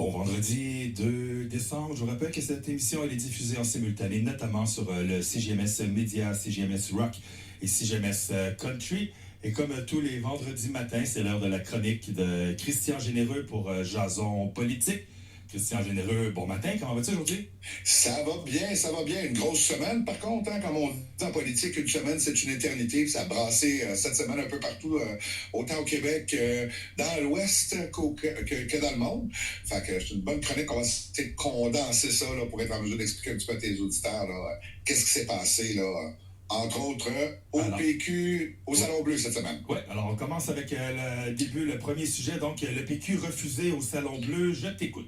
Bon vendredi 2 décembre. Je vous rappelle que cette émission elle est diffusée en simultané, notamment sur le CGMS Média, CGMS Rock et CGMS Country. Et comme tous les vendredis matins, c'est l'heure de la chronique de Christian Généreux pour Jason Politique. Christian Généreux, bon matin, comment vas-tu aujourd'hui? Ça va bien, ça va bien. Une grosse semaine, par contre, hein, comme on dit en politique, une semaine, c'est une éternité. Ça a brassé cette semaine un peu partout, autant au Québec, dans l'Ouest que dans le monde. Fait que c'est une bonne chronique. On va essayer de condenser ça là, pour être en mesure d'expliquer un petit peu à tes auditeurs qu'est-ce qui s'est passé, là, entre autres, au PQ, au Salon Bleu cette semaine. Oui, alors on commence avec le début, le premier sujet. Donc, le PQ refusé au Salon Bleu. Je t'écoute.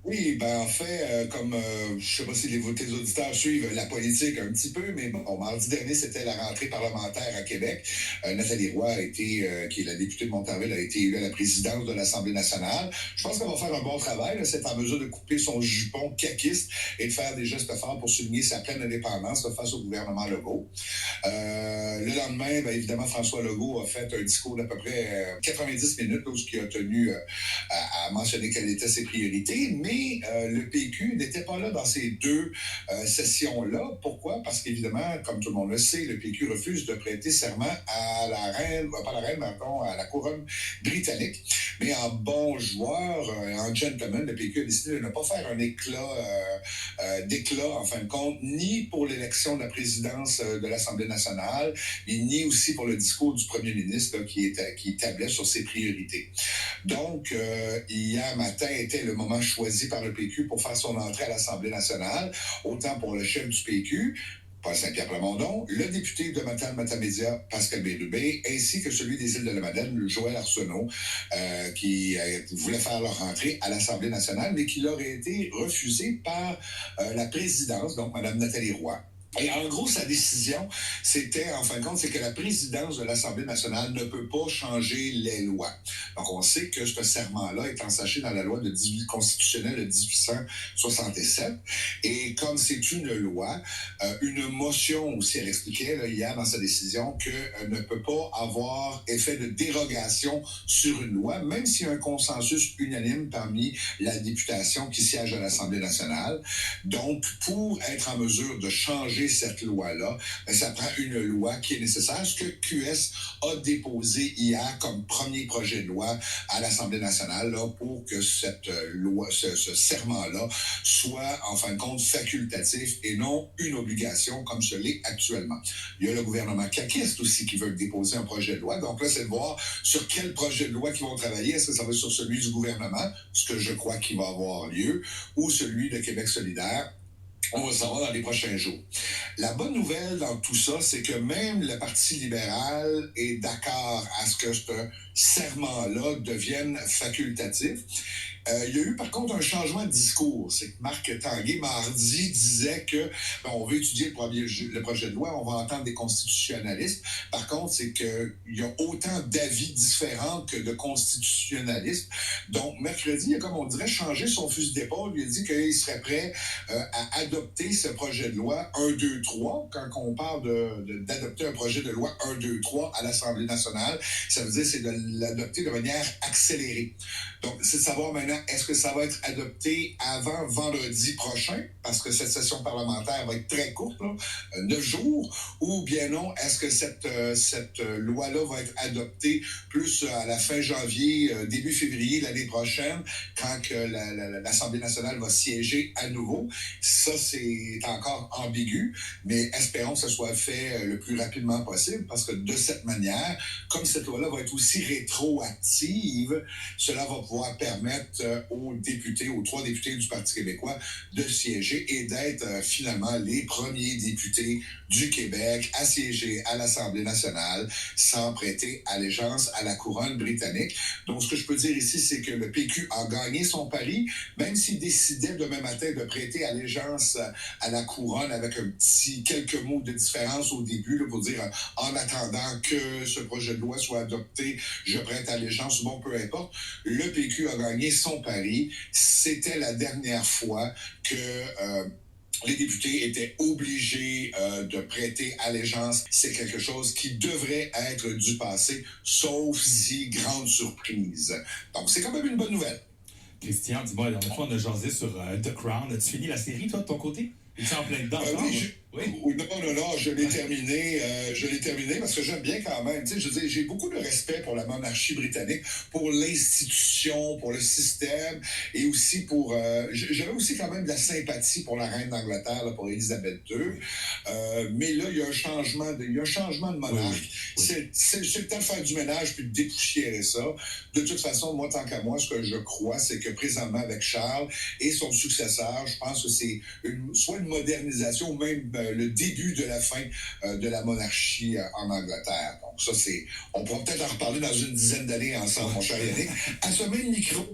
Oui, ben en fait, comme je sais pas si tes auditeurs suivent la politique un petit peu, mais bon, mardi dernier, c'était la rentrée parlementaire à Québec. Nathalie Roy qui est la députée de Montarville, a été élue à la présidence de l'Assemblée nationale. Je pense qu'elle va faire un bon travail. Là, c'est en mesure de couper son jupon caquiste et de faire des gestes forts pour souligner sa pleine indépendance face au gouvernement Legault. Le lendemain, ben, évidemment, François Legault a fait un discours d'à peu près 90 minutes, où il a tenu à mentionner quelles étaient ses priorités, mais le PQ n'était pas là dans ces deux sessions-là. Pourquoi? Parce qu'évidemment, comme tout le monde le sait, le PQ refuse de prêter serment à la reine, pas la reine, pardon, à la couronne britannique. Mais en bon joueur, en gentleman, le PQ a décidé de ne pas faire un d'éclat, en fin de compte, ni pour l'élection de la présidence de l'Assemblée nationale, ni aussi pour le discours du premier ministre là, qui tablait sur ses priorités. Donc, hier matin était le moment choisi par le PQ pour faire son entrée à l'Assemblée nationale, autant pour le chef du PQ, Paul Saint-Pierre Plamondon, le député de Matane-Matapédia, Pascal Bérubé, ainsi que celui des Îles-de-la-Madeleine, Joël Arsenault, qui voulait faire leur entrée à l'Assemblée nationale, mais qui leur a été refusé par la présidence, donc Mme Nathalie Roy. Et en gros, sa décision, c'était, en fin de compte, c'est que la présidence de l'Assemblée nationale ne peut pas changer les lois. Donc, on sait que ce serment-là est ensaché dans la loi constitutionnelle de 1867. Et comme c'est une loi, une motion aussi, elle expliquait là, hier dans sa décision qu'elle ne peut pas avoir effet de dérogation sur une loi, même s'il y a un consensus unanime parmi la députation qui siège à l'Assemblée nationale. Donc, pour être en mesure de changer cette loi-là, ça prend une loi qui est nécessaire. Ce que QS a déposé hier comme premier projet de loi à l'Assemblée nationale là, pour que cette loi, ce serment-là soit en fin de compte facultatif et non une obligation comme ce l'est actuellement. Il y a le gouvernement caquiste aussi qui veut déposer un projet de loi. Donc là, c'est de voir sur quel projet de loi ils vont travailler. Est-ce que ça va être sur celui du gouvernement, ce que je crois qu'il va avoir lieu, ou celui de Québec solidaire? On va savoir dans les prochains jours. La bonne nouvelle dans tout ça, c'est que même le Parti libéral est d'accord à ce que ce serment-là devienne facultatif. Il y a eu par contre un changement de discours. C'est que Marc Tanguay, mardi, disait que on veut étudier le projet de loi, on va entendre des constitutionnalistes. Par contre, c'est qu'il y a autant d'avis différents que de constitutionnalistes. Donc, mercredi, il a, comme on dirait, changé son fusil d'épaule. Il a dit qu'il serait prêt à adopter ce projet de loi 1, 2, 3. Quand on parle d'adopter un projet de loi 1, 2, 3 à l'Assemblée nationale, ça veut dire c'est de l'adopter de manière accélérée. Donc, c'est de savoir maintenant, est-ce que ça va être adopté avant vendredi prochain, parce que cette session parlementaire va être très courte, là, 9 jours, ou bien non, est-ce que cette loi-là va être adoptée plus à la fin janvier, début février l'année prochaine, quand que l'Assemblée nationale va siéger à nouveau? Ça, c'est encore ambigu, mais espérons que ce soit fait le plus rapidement possible, parce que de cette manière, comme cette loi-là va être aussi rétroactive, cela va pouvoir permettre aux députés, aux 3 députés du Parti québécois de siéger et d'être finalement les premiers députés du Québec à siéger à l'Assemblée nationale sans prêter allégeance à la couronne britannique. Donc, ce que je peux dire ici, c'est que le PQ a gagné son pari, même s'il décidait demain matin de prêter allégeance à la couronne avec quelques mots de différence au début, là, pour dire en attendant que ce projet de loi soit adopté, je prête allégeance, bon, peu importe. Le PQ a gagné son pari. C'était la dernière fois que les députés étaient obligés de prêter allégeance. C'est quelque chose qui devrait être du passé, sauf si grande surprise. Donc, c'est quand même une bonne nouvelle. Christian, dis-moi, la dernière fois, on a jasé sur The Crown. As-tu fini la série, toi, de ton côté? Es-tu en plein dedans encore? Oui, non, je l'ai terminé. Je l'ai terminé parce que j'aime bien quand même. Tu sais, je veux dire, j'ai beaucoup de respect pour la monarchie britannique, pour l'institution, pour le système, et aussi pour. J'avais aussi quand même de la sympathie pour la reine d'Angleterre, là, pour Élisabeth II. Mais là, il y a un changement de monarque. Oui. C'est le temps de faire du ménage puis de dépoussiérer ça. De toute façon, moi, tant qu'à moi, ce que je crois, c'est que présentement, avec Charles et son successeur, je pense que c'est soit une modernisation ou même le début de la fin de la monarchie en Angleterre. Donc ça, on pourra peut-être en reparler dans une dizaine d'années ensemble, mon cher Yannick, à ce même micro.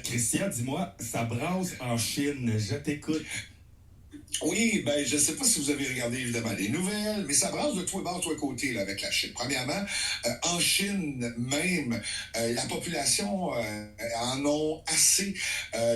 Christian, dis-moi, ça brasse en Chine, je t'écoute. Oui, ben je ne sais pas si vous avez regardé évidemment les nouvelles, mais ça brasse de tous les bords, tous les côtés là, avec la Chine. Premièrement, en Chine même, la population en ont assez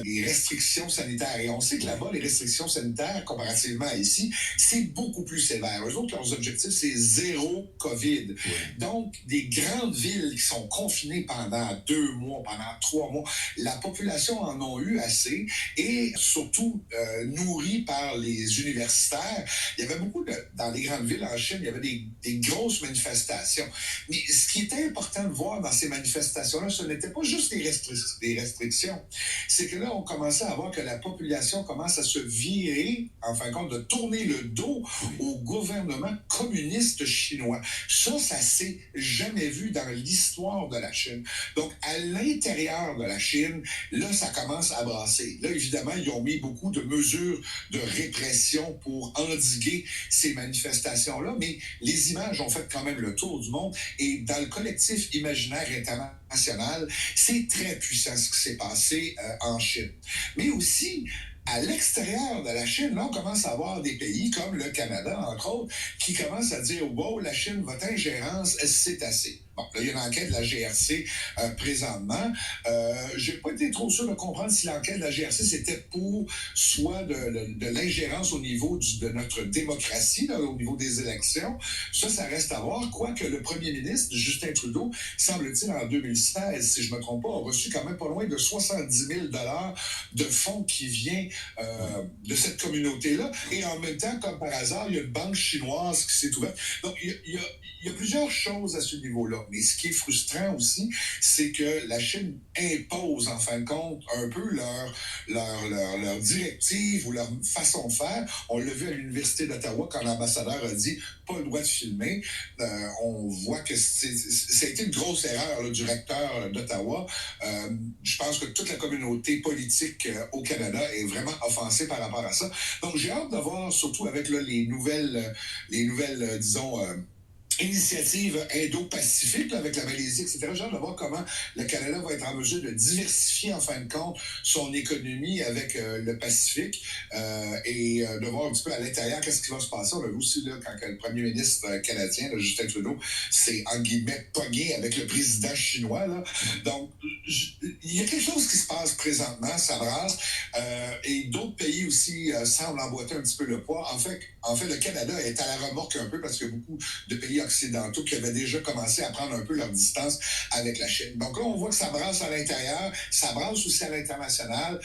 des restrictions sanitaires. Et on sait que là-bas, les restrictions sanitaires, comparativement à ici, c'est beaucoup plus sévère. Eux autres, leurs objectifs, c'est zéro COVID. Oui. Donc, des grandes villes qui sont confinées pendant 2 mois, pendant 3 mois, la population en a eu assez et surtout nourrie par les universitaires. Il y avait beaucoup dans les grandes villes en Chine, il y avait des grosses manifestations. Mais ce qui était important de voir dans ces manifestations-là, ce n'était pas juste des restrictions. C'est que là, on commençait à voir que la population commence à se virer, en fin de compte, de tourner le dos au gouvernement communiste chinois. Ça s'est jamais vu dans l'histoire de la Chine. Donc, à l'intérieur de la Chine, là, ça commence à brasser. Là, évidemment, ils ont mis beaucoup de mesures de répression pour endiguer ces manifestations-là, mais les images ont fait quand même le tour du monde et dans le collectif imaginaire international, c'est très puissant ce qui s'est passé en Chine. Mais aussi, à l'extérieur de la Chine, là, on commence à avoir des pays comme le Canada, entre autres, qui commencent à dire « Wow, la Chine, votre ingérence, c'est assez ». Bon, là, il y a une enquête de la GRC présentement. Je n'ai pas été trop sûr de comprendre si l'enquête de la GRC, c'était pour soit de l'ingérence au niveau de notre démocratie, là, au niveau des élections. Ça reste à voir. Quoique le premier ministre, Justin Trudeau, semble-t-il, en 2016, si je ne me trompe pas, a reçu quand même pas loin de 70 000 $ de fonds qui vient de cette communauté-là. Et en même temps, comme par hasard, il y a une banque chinoise qui s'est ouverte. Donc, il y a plusieurs choses à ce niveau-là. Mais ce qui est frustrant aussi, c'est que la Chine impose, en fin de compte, un peu leur directive ou leur façon de faire. On l'a vu à l'Université d'Ottawa quand l'ambassadeur a dit « pas le droit de filmer ». On voit que ça a été une grosse erreur là, du recteur d'Ottawa. Je pense que toute la communauté politique au Canada est vraiment offensée par rapport à ça. Donc, j'ai hâte de voir, surtout avec là, les nouvelles disons... initiative Indo-Pacifique avec la Malaisie, etc. J'ai hâte de voir comment le Canada va être en mesure de diversifier, en fin de compte, son économie avec le Pacifique et de voir un petit peu à l'intérieur qu'est-ce qui va se passer. On a vu aussi là, quand le premier ministre canadien, là, Justin Trudeau, s'est, en guillemets, pogné avec le président chinois. Là. Donc, il y a quelque chose qui se passe présentement, ça brasse, et d'autres pays aussi semblent emboîter un petit peu le poids. En fait, le Canada est à la remorque un peu parce qu'il y a beaucoup de pays occidentaux qui avaient déjà commencé à prendre un peu leur distance avec la Chine. Donc là, on voit que ça brasse à l'intérieur, ça brasse aussi à l'international.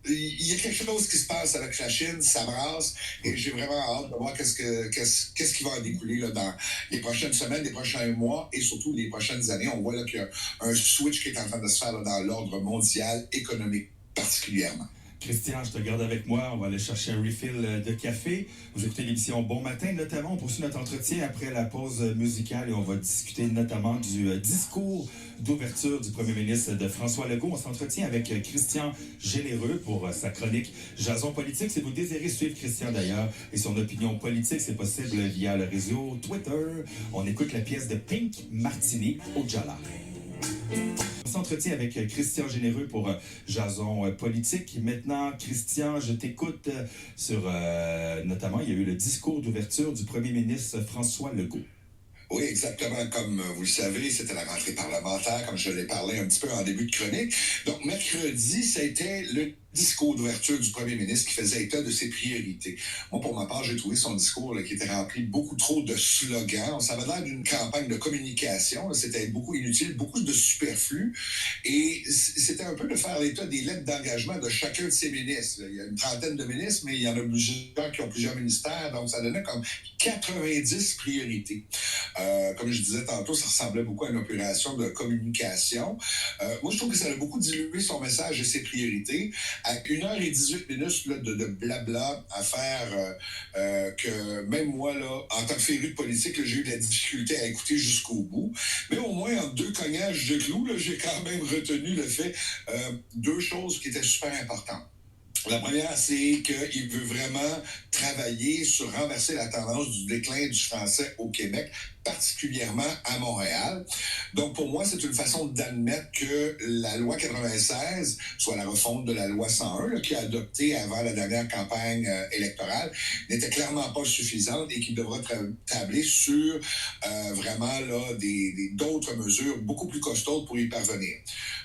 Il y a quelque chose qui se passe avec la Chine, ça brasse, et j'ai vraiment hâte de voir qu'est-ce qui va en découler là, dans les prochaines semaines, les prochains mois, et surtout les prochaines années. On voit là qu'il y a un switch qui est en train de se faire là, dans l'ordre mondial économique particulièrement. Christian, je te garde avec moi. On va aller chercher un refill de café. Vous écoutez l'émission Bon Matin, notamment. On poursuit notre entretien après la pause musicale et on va discuter notamment du discours d'ouverture du premier ministre de François Legault. On s'entretient avec Christian Généreux pour sa chronique Jason Politique. Si vous désirez suivre Christian d'ailleurs et son opinion politique, c'est possible via le réseau Twitter. On écoute la pièce de Pink Martini au Jala. On s'entretient avec Christian Généreux pour Jason Politique. Maintenant, Christian, je t'écoute sur, notamment, il y a eu le discours d'ouverture du premier ministre François Legault. Oui, exactement. Comme vous le savez, c'était la rentrée parlementaire, comme je l'ai parlé un petit peu en début de chronique. Donc, mercredi, ça a été le discours d'ouverture du premier ministre qui faisait état de ses priorités. Moi, pour ma part, j'ai trouvé son discours là, qui était rempli beaucoup trop de slogans. Ça avait l'air d'une campagne de communication. Là. C'était beaucoup inutile, beaucoup de superflu. Et c'était un peu de faire l'état des lettres d'engagement de chacun de ses ministres. Il y a une trentaine de ministres, mais il y en a plusieurs qui ont plusieurs ministères. Donc, ça donnait comme 90 priorités. Comme je disais tantôt, ça ressemblait beaucoup à une opération de communication. Moi, je trouve que ça a beaucoup dilué son message et ses priorités. À 1h18 là, de blabla à faire que même moi, là, en tant que féru de politique, là, j'ai eu de la difficulté à écouter jusqu'au bout. Mais au moins, en deux cognages de clous, là, j'ai quand même retenu le fait deux choses qui étaient super importantes. La première, c'est qu'il veut vraiment travailler sur renverser la tendance du déclin du français au Québec, particulièrement à Montréal. Donc, pour moi, c'est une façon d'admettre que la loi 96, soit la refonte de la loi 101, là, qui a adopté avant la dernière campagne électorale, n'était clairement pas suffisante et qu'il devra tabler sur vraiment là, d'autres mesures beaucoup plus costaudes pour y parvenir.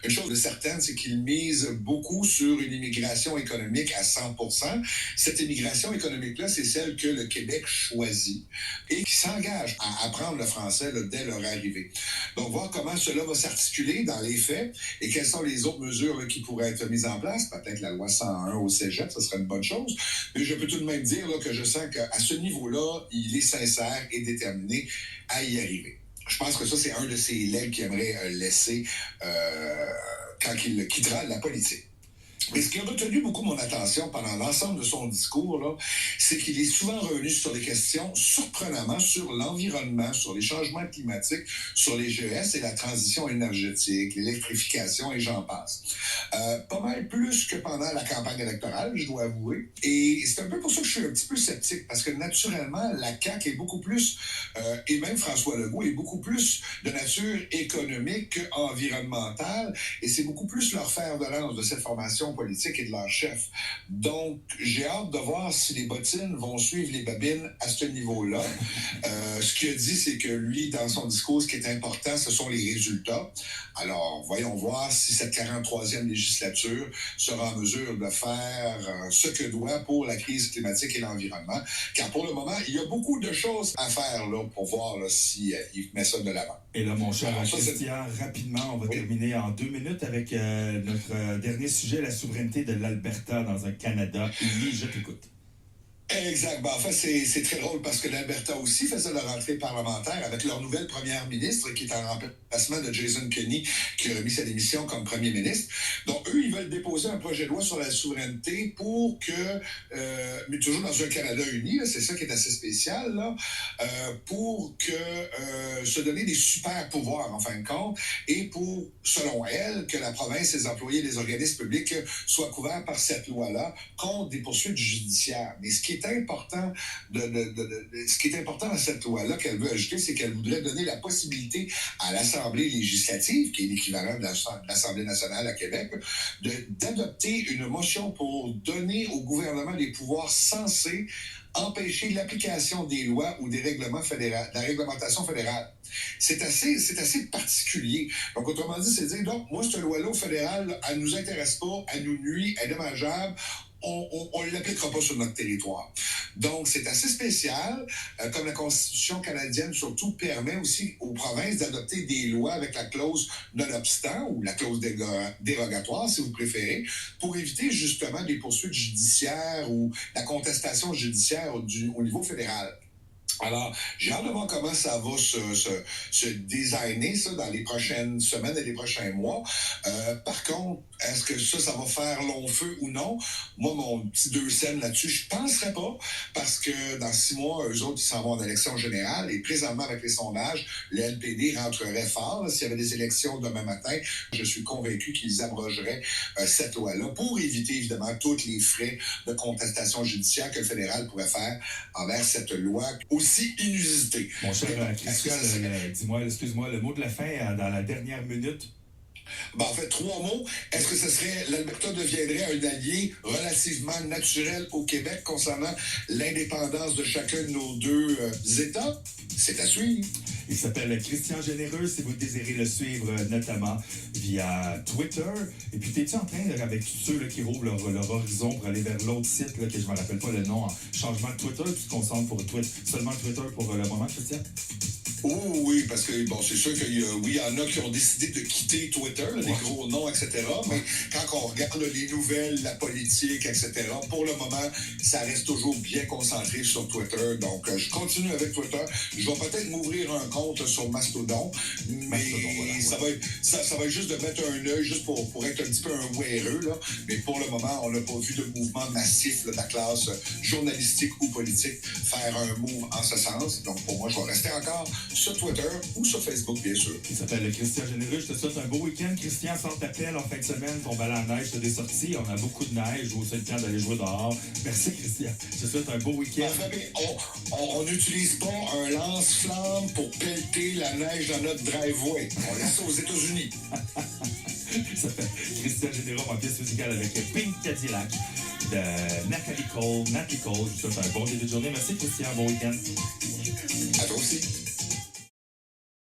Une chose de certaine, c'est qu'il mise beaucoup sur une immigration économique à 100%. Cette immigration économique-là, c'est celle que le Québec choisit et qui s'engage à apprendre le français là, dès leur arrivée. Donc, voir comment cela va s'articuler dans les faits et quelles sont les autres mesures là, qui pourraient être mises en place. Peut-être la loi 101 au cégep, ça serait une bonne chose. Mais je peux tout de même dire là, que je sens qu'à ce niveau-là, il est sincère et déterminé à y arriver. Je pense que ça, c'est un de ses legs qu'il aimerait laisser quand il quittera la politique. Mais ce qui a retenu beaucoup mon attention pendant l'ensemble de son discours, là, c'est qu'il est souvent revenu sur des questions surprenamment sur l'environnement, sur les changements climatiques, sur les GES et la transition énergétique, l'électrification et j'en passe. Pas mal plus que pendant la campagne électorale, je dois avouer. Et c'est un peu pour ça que je suis un petit peu sceptique, parce que naturellement, la CAQ est beaucoup plus, et même François Legault est beaucoup plus de nature économique qu'environnementale, et c'est beaucoup plus leur fer de lance de cette formation politique et de leur chef. Donc, j'ai hâte de voir si les bottines vont suivre les babines à ce niveau-là. Ce qu'il a dit, c'est que lui, dans son discours, ce qui est important, ce sont les résultats. Alors, voyons voir si cette 43e législature sera en mesure de faire ce que doit pour la crise climatique et l'environnement. Car pour le moment, il y a beaucoup de choses à faire là, pour voir là, si il met ça de l'avant. Et là, mon cher Christian, rapidement, on va terminer en 2 minutes avec notre dernier sujet, la souveraineté de l'Alberta dans un Canada uni. Je t'écoute. Exact. Ben, en fait, c'est très drôle parce que l'Alberta aussi faisait leur rentrée parlementaire avec leur nouvelle première ministre qui est en remplacement de Jason Kenney qui a remis sa démission comme premier ministre. Donc, eux, ils veulent déposer un projet de loi sur la souveraineté pour que, mais toujours dans un Canada uni, là, c'est ça qui est assez spécial, là, pour que se donner des super pouvoirs, en fin de compte, et pour, selon elle, que la province, ses employés, les organismes publics soient couverts par cette loi-là contre des poursuites judiciaires. Mais ce qui est important ce qui est important dans cette loi-là qu'elle veut ajouter, c'est qu'elle voudrait donner la possibilité à l'Assemblée législative, qui est l'équivalent de l'Assemblée nationale à Québec, d'adopter une motion pour donner au gouvernement des pouvoirs censés empêcher l'application des lois ou des règlements fédéraux, de la réglementation fédérale. C'est assez particulier. Donc, autrement dit, c'est dire, donc, moi, cette loi-là au fédéral, elle ne nous intéresse pas, elle nous nuit, elle est dommageable, on ne l'appliquera pas sur notre territoire. Donc, c'est assez spécial, comme la Constitution canadienne surtout permet aussi aux provinces d'adopter des lois avec la clause non-obstant ou la clause dérogatoire, si vous préférez, pour éviter justement des poursuites judiciaires ou la contestation judiciaire au niveau fédéral. Alors, j'ai hâte de voir comment ça va se designer, ça, dans les prochaines semaines et les prochains mois. Par contre, est-ce que ça va faire long feu ou non? Moi, mon petit 2 cents là-dessus, je penserais pas, parce que dans 6 mois, eux autres, ils s'en vont en élection générale, et présentement, avec les sondages, le NPD rentrerait fort. S'il y avait des élections demain matin, je suis convaincu qu'ils abrogeraient cette loi-là pour éviter, évidemment, tous les frais de contestation judiciaire que le fédéral pourrait faire envers cette loi aussi inusitée. Mon cher Christian, dis-moi, excuse-moi, le mot de la fin dans la dernière minute. Ben, en fait, 3 mots. Est-ce que ce serait l'Alberta deviendrait un allié relativement naturel au Québec concernant l'indépendance de chacun de nos 2 États? C'est à suivre. Il s'appelle Christian Généreux, si vous désirez le suivre, notamment via Twitter. Et puis, t'es-tu en train, là, avec tous ceux là, qui rouvrent leur horizon pour aller vers l'autre site, là, que je ne me rappelle pas le nom, en changement de Twitter, puis se concentre pour seulement Twitter pour le moment, Christian? Oh oui, parce que bon, c'est sûr qu'il y en a qui ont décidé de quitter Twitter, là, des gros noms, etc. Mais quand on regarde les nouvelles, la politique, etc., pour le moment, ça reste toujours bien concentré sur Twitter. Donc, je continue avec Twitter. Je vais peut-être m'ouvrir un compte sur Mastodon, mais voilà, ça va être juste de mettre un œil, juste pour être un petit peu un weareux, là. Mais pour le moment, on n'a pas vu de mouvement massif là, de la classe journalistique ou politique faire un move en ce sens. Donc, pour moi, je vais rester encore sur Twitter ou sur Facebook, bien sûr. Il s'appelle Christian Généreux. Je te souhaite un beau week-end. Christian, sans t'appel en fin de semaine, ton bal à la neige, t'as des sorties. On a beaucoup de neige. Vous avez le temps d'aller jouer dehors. Merci, Christian. Je te souhaite un beau week-end. Enfin, on n'utilise pas un lance-flamme pour pelleter la neige dans notre driveway. On laisse ça aux États-Unis. Ça s'appelle Christian Généreux en pièce musicale avec Pink Cadillac de Natalie Cole. Je vous souhaite un bon début de journée. Merci, Christian. Bon week-end. À toi aussi.